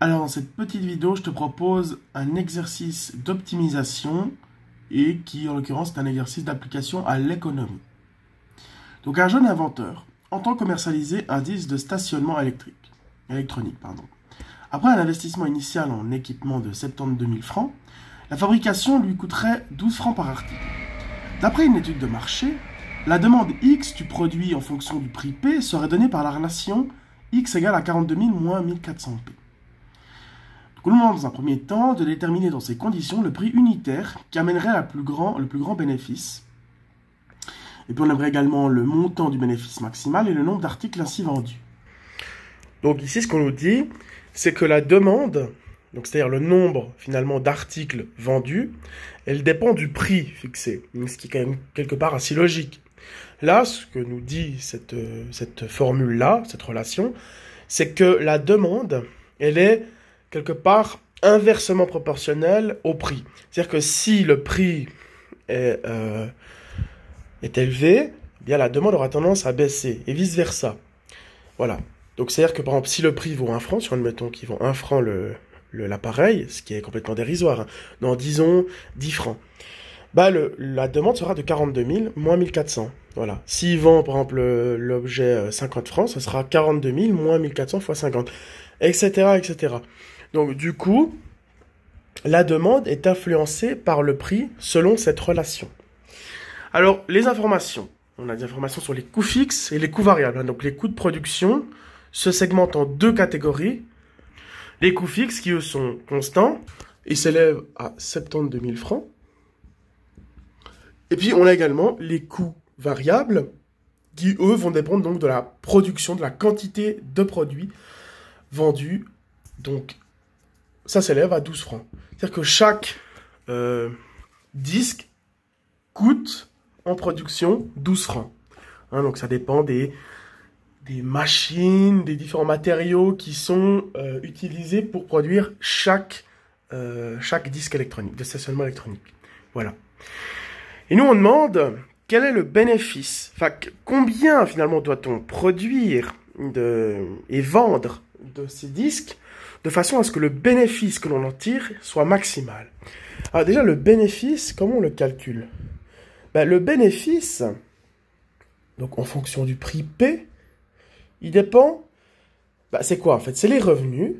Alors, dans cette petite vidéo, je te propose un exercice d'optimisation et qui, en l'occurrence, est un exercice d'application à l'économie. Donc, un jeune inventeur entend commercialiser un disque de stationnement électronique. Après un investissement initial en équipement de 72 000 francs, la fabrication lui coûterait 12 francs par article. D'après une étude de marché, la demande X du produit en fonction du prix P serait donnée par la relation X égale à 42 000 moins 1400 P. Donc, on demande dans un premier temps de déterminer dans ces conditions le prix unitaire qui amènerait le plus grand bénéfice. Et puis on aimerait également le montant du bénéfice maximal et le nombre d'articles ainsi vendus. Donc ici, ce qu'on nous dit, c'est que la demande, donc c'est-à-dire le nombre finalement d'articles vendus, elle dépend du prix fixé, ce qui est quand même quelque part assez logique. Là, ce que nous dit cette formule-là, cette relation, c'est que la demande, elle est quelque part inversement proportionnelle au prix. C'est-à-dire que si le prix est élevé, eh bien la demande aura tendance à baisser, et vice-versa. Voilà. Donc c'est-à-dire que par exemple, si le prix vaut 1 franc, si on admettons qu'il vaut 1 franc l'appareil, ce qui est complètement dérisoire, hein, non, disons 10 francs, bah la demande sera de 42 000 moins 1400. Voilà. S'il vend par exemple l'objet 50 francs, ce sera 42 000 moins 1400 fois 50, etc., etc. Donc du coup, la demande est influencée par le prix selon cette relation. Alors, les informations. On a des informations sur les coûts fixes et les coûts variables. Donc les coûts de production se segmentent en deux catégories. Les coûts fixes qui, eux, sont constants et s'élèvent à 72 000 francs. Et puis, on a également les coûts variables qui, eux, vont dépendre donc de la production, de la quantité de produits vendus. Donc, ça s'élève à 12 francs. C'est-à-dire que chaque disque coûte en production 12 francs. Hein, donc, ça dépend des machines, des différents matériaux qui sont utilisés pour produire chaque disque électronique, de stationnement électronique. Voilà. Et nous, on demande quel est le bénéfice. Enfin, combien, finalement, doit-on produire et vendre de ces disques de façon à ce que le bénéfice que l'on en tire soit maximal. Alors déjà, le bénéfice, comment on le calcule? Ben, le bénéfice, donc en fonction du prix P, il dépend, c'est quoi en fait? C'est les revenus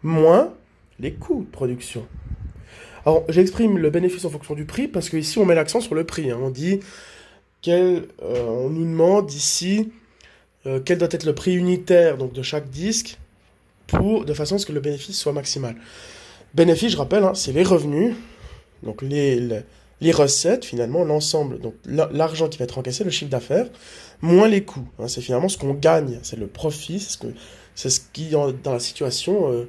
moins les coûts de production. Alors, j'exprime le bénéfice en fonction du prix parce qu'ici, on met l'accent sur le prix. Hein. On dit, on nous demande ici quel doit être le prix unitaire donc, de chaque disque de façon à ce que le bénéfice soit maximal. Bénéfice, je rappelle, hein, c'est les revenus, donc les recettes, finalement, l'ensemble, donc l'argent qui va être encaissé, le chiffre d'affaires, moins les coûts. Hein, c'est finalement ce qu'on gagne, c'est le profit, c'est ce qui, dans la situation,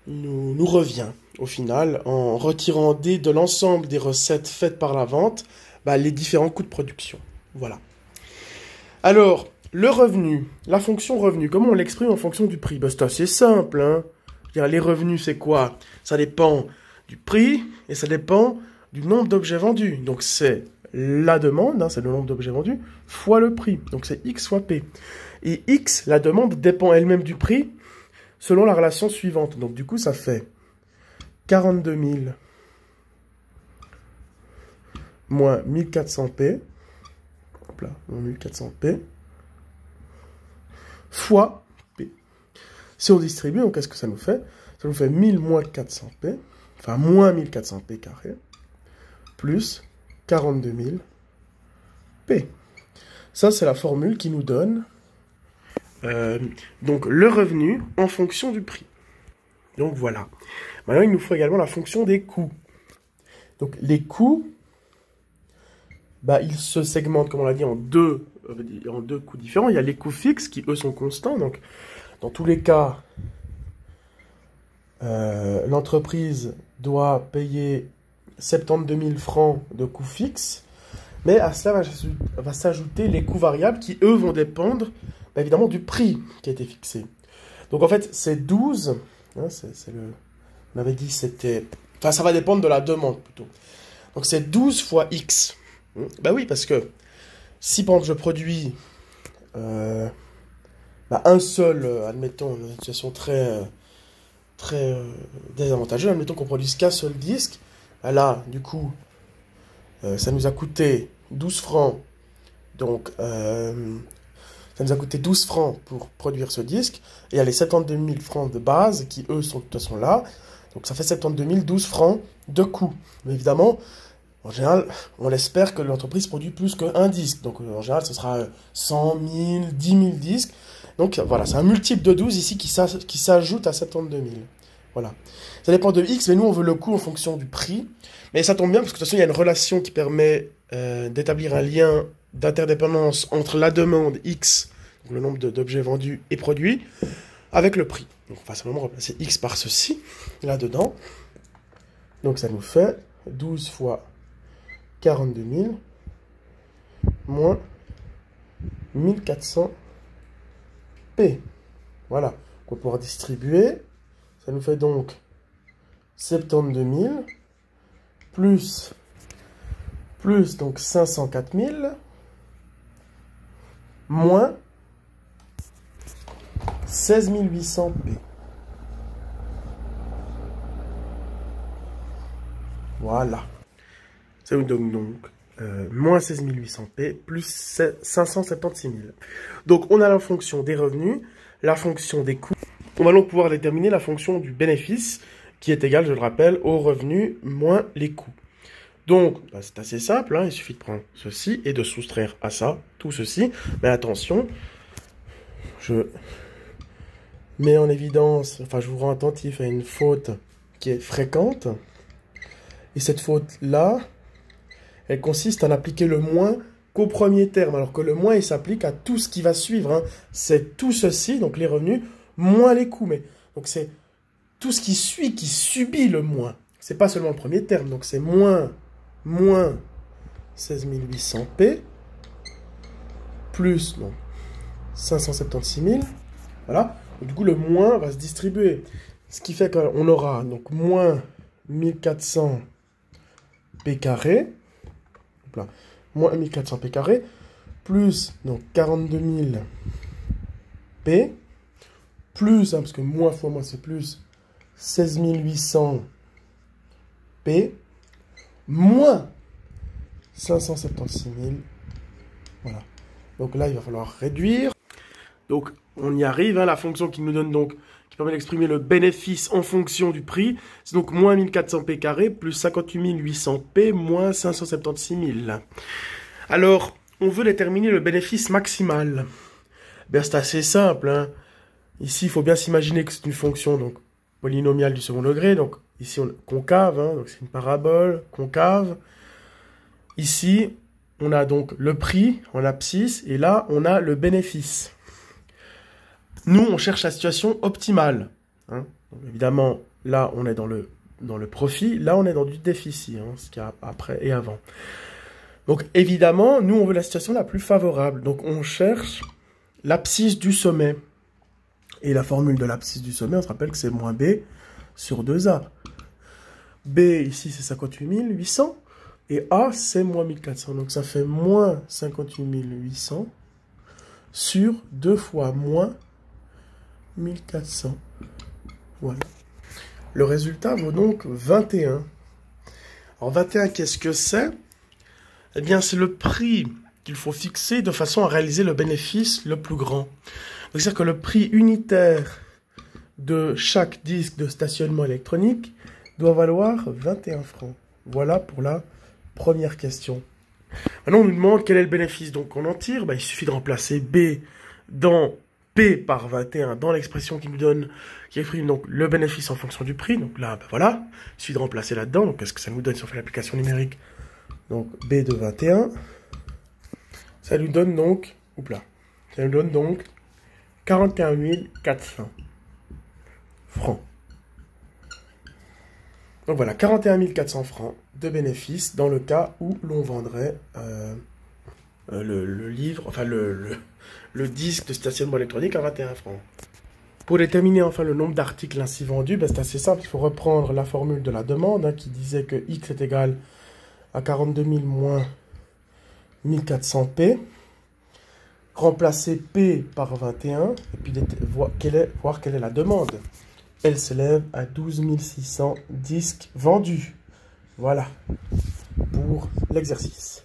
nous revient. Au final, en retirant de l'ensemble des recettes faites par la vente, les différents coûts de production. Voilà. Alors, le revenu, la fonction revenu, comment on l'exprime en fonction du prix? C'est assez simple. Hein. Les revenus, c'est quoi? Ça dépend du prix et ça dépend du nombre d'objets vendus. Donc, c'est la demande, hein, c'est le nombre d'objets vendus, fois le prix. Donc, c'est X fois P. Et X, la demande, dépend elle-même du prix selon la relation suivante. Donc, du coup, ça fait 42 000 moins 1400 P. Hop là, 1400 P. Fois P. Si on distribue, donc qu'est-ce que ça nous fait? Ça nous fait 1000 moins 400P, enfin moins 1400P carré, plus 42 000 P. Ça, c'est la formule qui nous donne donc le revenu en fonction du prix. Donc voilà. Maintenant, il nous faut également la fonction des coûts. Donc les coûts, ils se segmentent, comme on l'a dit, en deux coûts différents. Il y a les coûts fixes qui, eux, sont constants. Donc, dans tous les cas, l'entreprise doit payer 72 000 francs de coûts fixes. Mais à cela va s'ajouter les coûts variables qui, eux, vont dépendre, évidemment, du prix qui a été fixé. Donc, en fait, c'est 12. Hein, on avait dit c'était... Enfin, ça va dépendre de la demande, plutôt. Donc, c'est 12 fois X. Oui, parce que si, par exemple, je produis un seul, admettons, une situation très désavantageuse, admettons qu'on produise qu'un seul disque. Là, du coup, ça nous a coûté 12 francs. Donc, ça nous a coûté 12 francs pour produire ce disque. Et il y a les 72 000 francs de base qui, eux, sont de toute façon là. Donc, ça fait 72 000, 12 francs de coût. Mais évidemment, en général, on espère que l'entreprise produit plus qu'un disque. Donc, en général, ce sera 100 000, 10 000 disques. Donc, voilà, c'est un multiple de 12 ici qui s'ajoute à 72 000. Voilà. Ça dépend de X, mais nous, on veut le coût en fonction du prix. Mais ça tombe bien, parce que de toute façon, il y a une relation qui permet d'établir un lien d'interdépendance entre la demande X, donc le nombre d'objets vendus et produits, avec le prix. Donc, on va simplement remplacer X par ceci, là-dedans. Donc, ça nous fait 12 fois 42 000 moins 1400 P. Voilà. On va pouvoir distribuer. Ça nous fait donc 72 000 plus donc 504 000 moins 16 800 P. Voilà. Ça nous donne donc moins 16 800 P plus 576 000. Donc on a la fonction des revenus, la fonction des coûts. On va donc pouvoir déterminer la fonction du bénéfice qui est égale, je le rappelle, aux revenus moins les coûts. Donc, c'est assez simple, hein, il suffit de prendre ceci et de soustraire à ça tout ceci. Mais attention, je mets en évidence, enfin je vous rends attentif à une faute qui est fréquente. Et cette faute-là, elle consiste à appliquer le moins qu'au premier terme, alors que le moins, il s'applique à tout ce qui va suivre. Hein. C'est tout ceci, donc les revenus, moins les coûts. Mais donc c'est tout ce qui suit, qui subit le moins. C'est pas seulement le premier terme, donc c'est moins 16 800 P plus donc, 576 000. Voilà. Donc, du coup, le moins va se distribuer. Ce qui fait qu'on aura donc moins 1400 P carré. Là, moins 1400 P carré plus donc 42 000 P plus, hein, parce que moins fois moins c'est plus, 16 800 P moins 576 000. Voilà. Donc là, il va falloir réduire. Donc, on y arrive. Hein, la fonction qui nous donne donc, qui permet d'exprimer le bénéfice en fonction du prix, c'est donc moins 1400 P carré plus 58 800 P moins 576 000. Alors, on veut déterminer le bénéfice maximal. Ben, c'est assez simple. Hein. Ici, il faut bien s'imaginer que c'est une fonction donc polynomiale du second degré. Donc, ici, on concave. Hein, donc, c'est une parabole concave. Ici, on a donc le prix en abscisse. Et là, on a le bénéfice. Nous, on cherche la situation optimale. Hein. Donc, évidemment, là, on est dans le profit. Là, on est dans du déficit, hein, ce qu'il y a après et avant. Donc, évidemment, nous, on veut la situation la plus favorable. Donc, on cherche l'abscisse du sommet. Et la formule de l'abscisse du sommet, on se rappelle que c'est moins B sur 2A. B, ici, c'est 58 800. Et A, c'est moins 1400. Donc, ça fait moins 58 800 sur 2 fois moins 1400. Voilà. Le résultat vaut donc 21. Alors 21, qu'est-ce que c'est? Eh bien, c'est le prix qu'il faut fixer de façon à réaliser le bénéfice le plus grand. C'est-à-dire que le prix unitaire de chaque disque de stationnement électronique doit valoir 21 francs. Voilà pour la première question. Maintenant, on nous demande quel est le bénéfice. Donc, on en tire. Ben, il suffit de remplacer B dans P par 21 dans l'expression qui nous donne, qui exprime donc le bénéfice en fonction du prix. Donc là, ben voilà, il suffit de remplacer là-dedans. Donc qu'est-ce que ça nous donne si on fait l'application numérique? Donc B de 21, ça nous donne donc, ça nous donne donc 41 400 francs. Donc voilà, 41 400 francs de bénéfice dans le cas où l'on vendrait le livre, enfin le disque de stationnement électronique à 21 francs. Pour déterminer enfin le nombre d'articles ainsi vendus, ben c'est assez simple, il faut reprendre la formule de la demande hein, qui disait que X est égal à 42 000 moins 1400 P. remplacer P par 21 et puis voir quelle est la demande. Elle s'élève à 12 600 disques vendus. Voilà pour l'exercice.